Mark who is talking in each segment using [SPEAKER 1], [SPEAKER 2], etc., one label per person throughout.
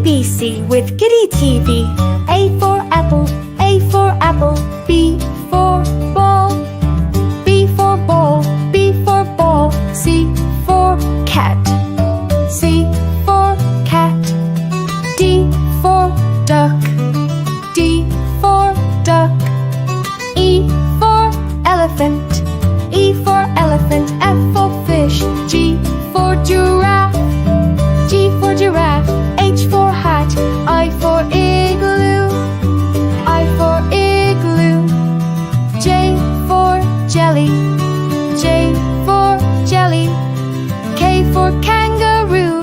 [SPEAKER 1] ABC with Kiddiz TV. A for apple, A for apple. B for ball, B for ball, B for ball. C for cat, C for cat. D for duck, D for duck. E for elephant, E for elephant. F for fish, G for giraffe, G for giraffe. H for hat, I for igloo, I for igloo. J for jelly, J for jelly. K for kangaroo,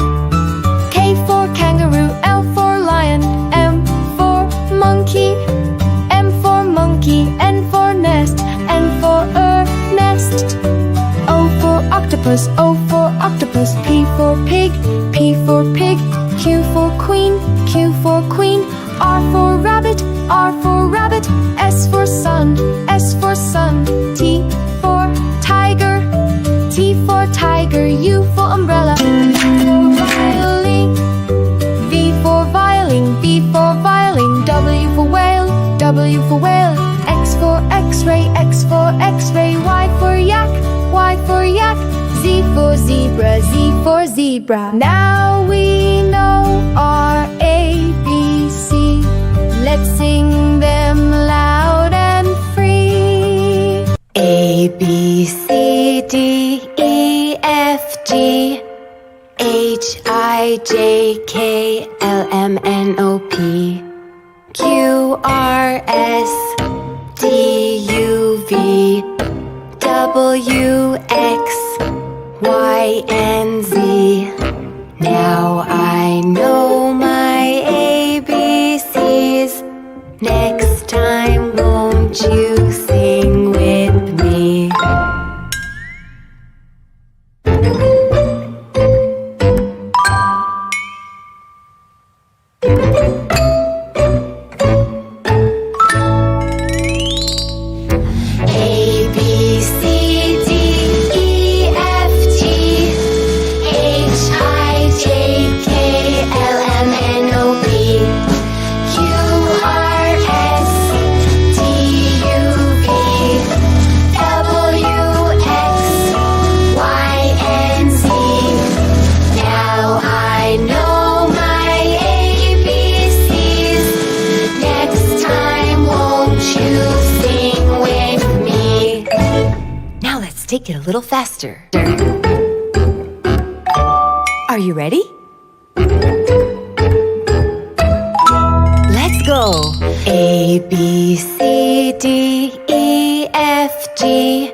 [SPEAKER 1] K for kangaroo. L for lion, M for monkey, M for monkey. N for nest, N for nest. O for octopus, O for octopus. P for pig, P for pig. Q for queen, Q for queen. R for rabbit, R for rabbit. S for sun, S for sun. T for tiger, T for tiger. U for umbrella, V for violin, V for violin, V for violin. W for whale, W for whale. X for x-ray, X for x-ray. Y for yak, Y for yak. Z for zebra, Z for zebra. Now we know our ABC. Let's sing them loud and free. A, B, C, D, E, F, G, H, I, J, K, L, M, N, O, P, Q, R, S, T, U, V, W, X, Y, and Z. Now I know my ABCs. Next time, won't you sing with me? Take it a little faster. Are you ready? Let's go. A, B, C, D, E, F, G,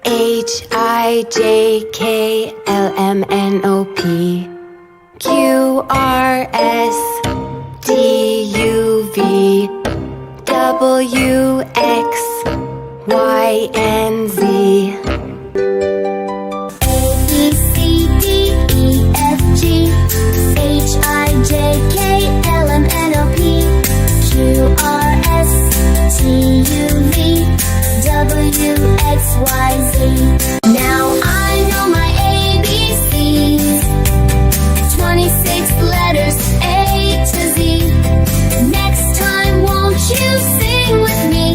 [SPEAKER 1] H, I, J, K, L, M, N, O, P, Q, R, S, T, U, V, W, X, Y, and Z.
[SPEAKER 2] Now I know my ABCs. 26 letters, A to Z. Next time, won't you sing with me?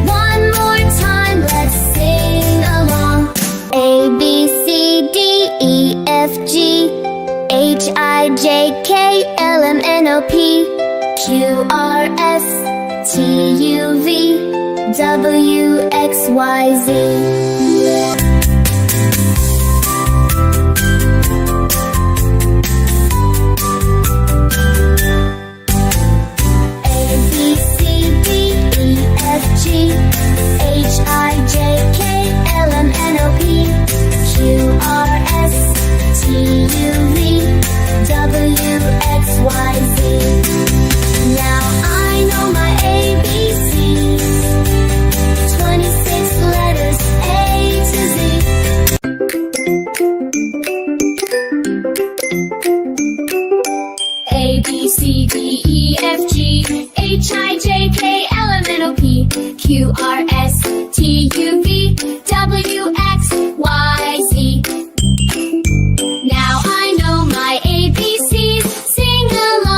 [SPEAKER 2] One more time, let's sing along. A, B, C, D, E, F, G, H, I, J, K, L, M, N, O, P, Q, R, S, T, U, V, W, X, Y, Z.
[SPEAKER 3] A, B, C, D, E, F, G, H, I, J, K, L, M, N, O, P, Q, R, S, T, U, V, W, X, Y, Z. Now I know my ABCs, sing along.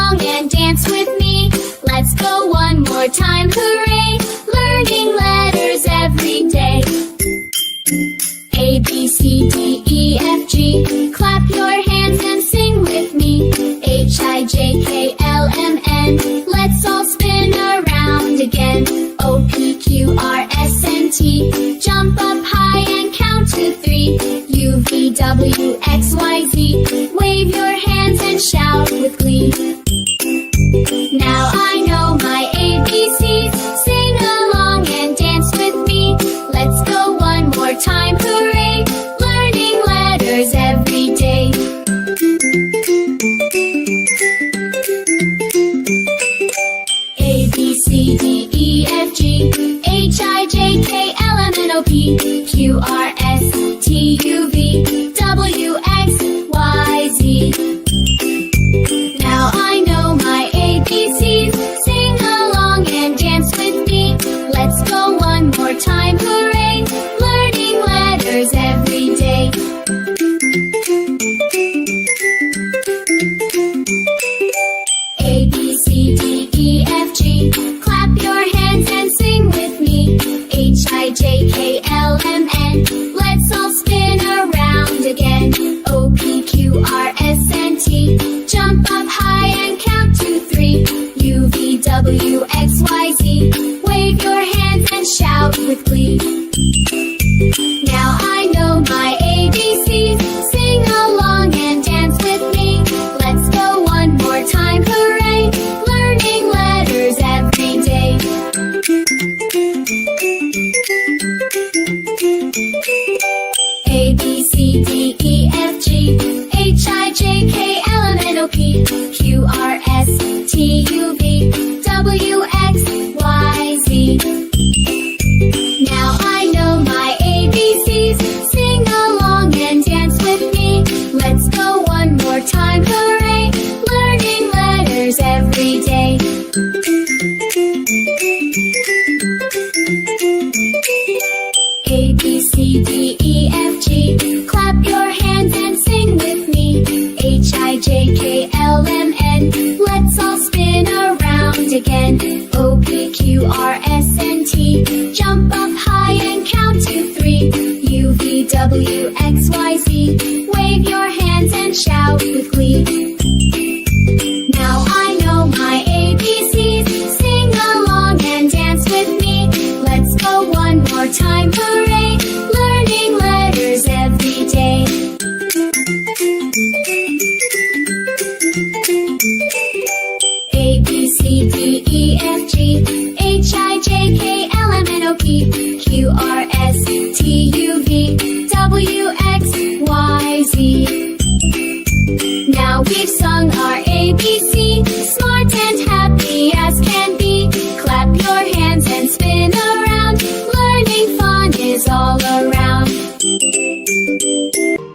[SPEAKER 3] Q, R, S, T, U, V, W, X, Y, Z. Now I know my ABCs. Sing along and dance with me. Let's go one more time, hooray! Learning letters every day. A, B, C, D, E, F, G. Clap your hands and sing with me. H, I, J, K, L, M, N. Let's all spin around again. O, P, Q, R, S, and T. Jump up high and count to 3. U, V, W, X, Y, Z. Wave your hands and shout with glee. Now I know my ABCs. Sing along and dance with me. Let's go one more time, hooray! Learning letters every day. A, B, C, D, E, F, G. H, I, J, K, L, M, N, O, P. Q, R, S, T, U, V. W, X, Y, Z. Now I know my ABCs. Sing along and dance with me. Let's go one more time, hooray! Learning letters every day. A, B, C, D, E, F, G. Clap your hands and sing with me. H, I, J, K, L, M, N. Let's all spin around again. O, P, Q, R, S, and T. Jump up high and count to 3. U, V, W, X, Y, Z. Wave your hands and shout with glee. Now I know my ABCs. Sing along and dance with me. Let's go one more time, hooray! Learning letters every day. A, B, C, D, E, F, G. H, I, J, K, L, M, N, O, P. Q, R, S, T, U, V. W, X, Y, Z. Now we've sung our ABC. Smart and happy as can be. Clap your hands and spin around. Learning fun is all around.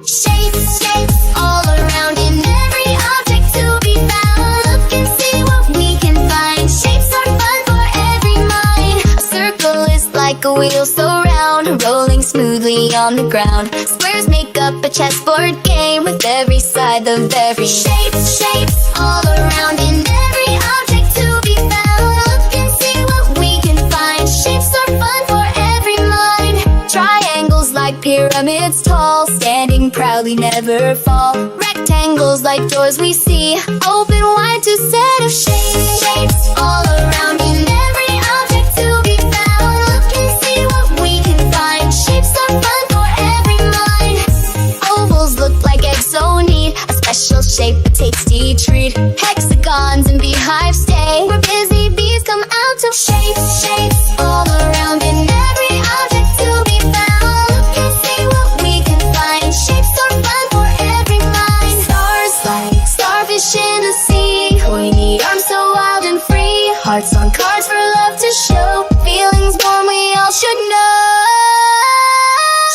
[SPEAKER 2] Shapes, shapes, all around in every object to be found. Look and see what we can find. Shapes are fun for every mind. A circle is like a wheel so round, rolling smoothly on the ground. Squares make up a chessboard game with every side of every shapes, shapes, all around in every object to be found. Look and see what we can find. Shapes are fun for every mind. Triangles like pyramids tall, standing proudly never fall. Rectangles like doors we see, open wide to set of shapes, shapes, all around in every object to be found. Look and see what we can find. Shapes are fun for every mind. Ovals look like eggs so neat, a special shape, a tasty treat. Hexagons and beehives stay where busy bees come out to shapes, shapes, all around in every object to be found. Look and see what we can find. Shapes are fun for every mind. Stars like starfish in the sea, pointy arms so wild and free. Hearts on cards for love to show, feelings born we all should know.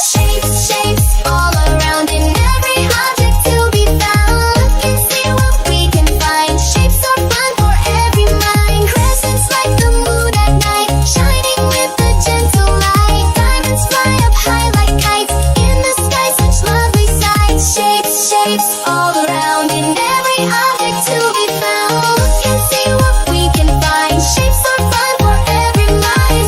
[SPEAKER 2] Shapes, shapes, all around in every object to be found. Look and see what we can find. Shapes are fun for every mind. Crescents like the moon at night, shining with a gentle light. Diamonds fly up high like kites, in the sky such lovely sights. Shapes, shapes, all around in every object to be found. Look and see what we can find. Shapes are fun for every mind.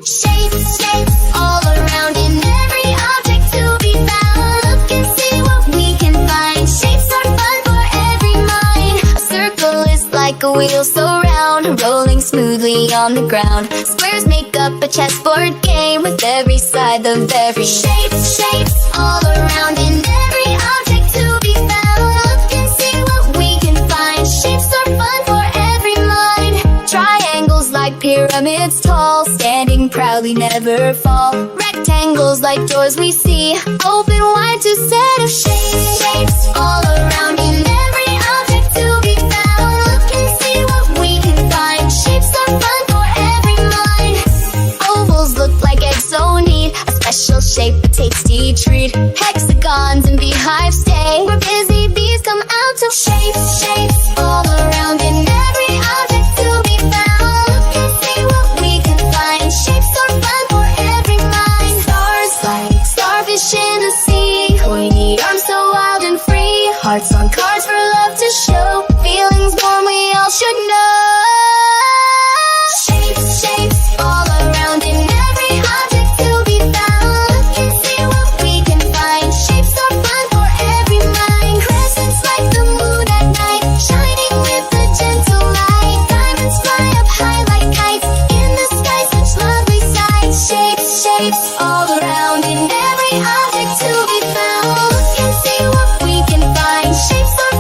[SPEAKER 2] Shapes, shapes, all around in every object to be found. Look and see what we can find. Shapes are fun for every mind. A circle is like a wheel so round, rolling smoothly on the ground. Squares make up a chessboard game with every side of every shapes, shapes, all around in every object to be found. Look and see what we can find. Shapes are fun for every mind. Triangles like pyramids tall, standing proudly never fall. Rectangles like doors we see, open wide to set of shapes, shapes, all around in every object to be found. Look and see what we can find. Shapes Hexagons and beehives stay where busy bees come out to shapes, shapes all around in every object to be found. Look and see what we can find. Shapes are fun for every mind. Stars like starfish in the sea, pointy arms so wild and free. Hearts on cards for love to show. Feelings warm we all should know. Shapes, shapes all around in every object to be found. Look and see what we can find. Shapes are fun for every mind. Crescents like the moon at night, shining with a gentle light. Diamonds fly up high like kites in the sky, such lovely sights. Shapes, shapes all around in every object to be found. Look and see what we can find. Shapes are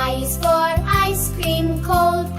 [SPEAKER 3] I is for ice cream, cold